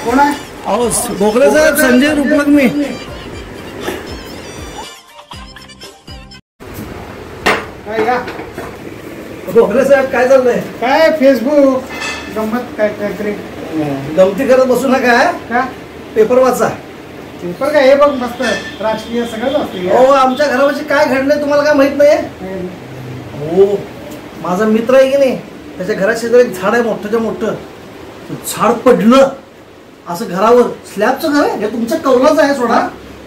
कोण आहे? अहो गोखले साहेब, संजय रुपलक मी. काय या गोखले साहेब काय चाललंय? काय फेसबुक गंमत काय काहीतरी गमती करत बसू नका. का पेपर वाचा. पेपर काय हे बघ मस्त राजकीय सगळंच असते. हो, आमच्या घरापाशी काय घडलंय तुम्हाला काय माहित नाही? हो, माझा मित्र आहे की नाही, त्याच्या घरात शेजारी एक झाड आहे मोठं मोठं. झाड पडलं असं घरावर. स्लॅबचं घर आहे, हे तुमच्या कौलाचं आहे सोडा.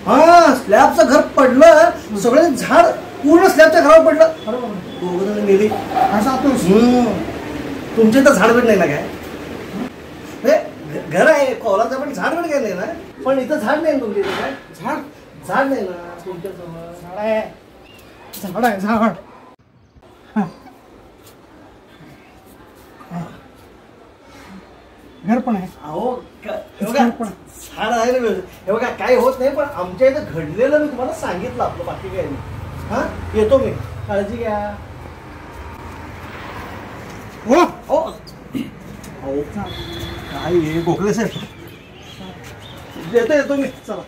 हा, स्लॅबचं घर पडलं, सगळे झाड पूर्ण स्लॅबच्या घरावर पडलं. दोघ जण मेली. तुमच्या इथं झाड भेट नाही ना काय? घर आहे कौलाचं, पण झाड भेट काय नाही ना? पण इथं झाड नाही तुमच्या इथे काय? झाड नाही ना तुमच्या जवळ? झाड आहे, झाड आहे, झाड. घर पण आहे. अहो झाड आहे ना. हे बघा काय होत नाही, पण आमच्या इथं घडलेलं मी तुम्हाला सांगितलं आपलं, बाकी काय नाही. हा, येतो मी, काळजी घ्या. हो हो, काय हे गोखले साहेब, येतो मी. चला.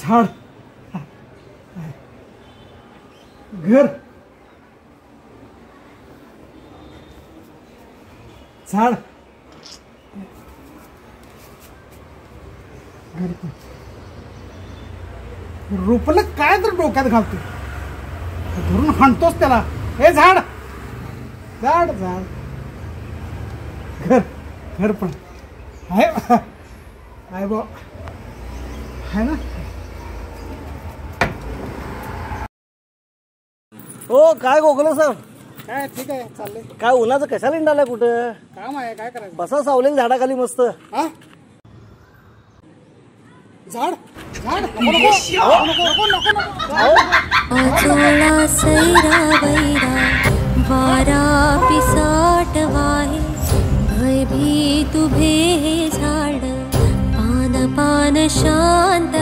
झाड, घर, झाड, रुपलक काय तर डोक्यात घालतो, धरून हाणतोच त्याला. हे झाड, झाड, झाड, घर, घर पण आहे. आहे बा, आहे ना. हो, काय गोखले साहेब, काय ठीक आहे, चाललंय. काय उन्हाचं कशाला इंडालाय? कुठं काम आहे, काय करायचं? बसा सावलेल झाडाखाली मस्त. हा, झाड, झाड, नको नको नको नको नको. आचोळा सैरा वैरा वारा पिसाट वाहे, भयभीत उभे हे झाड, पान पान शांत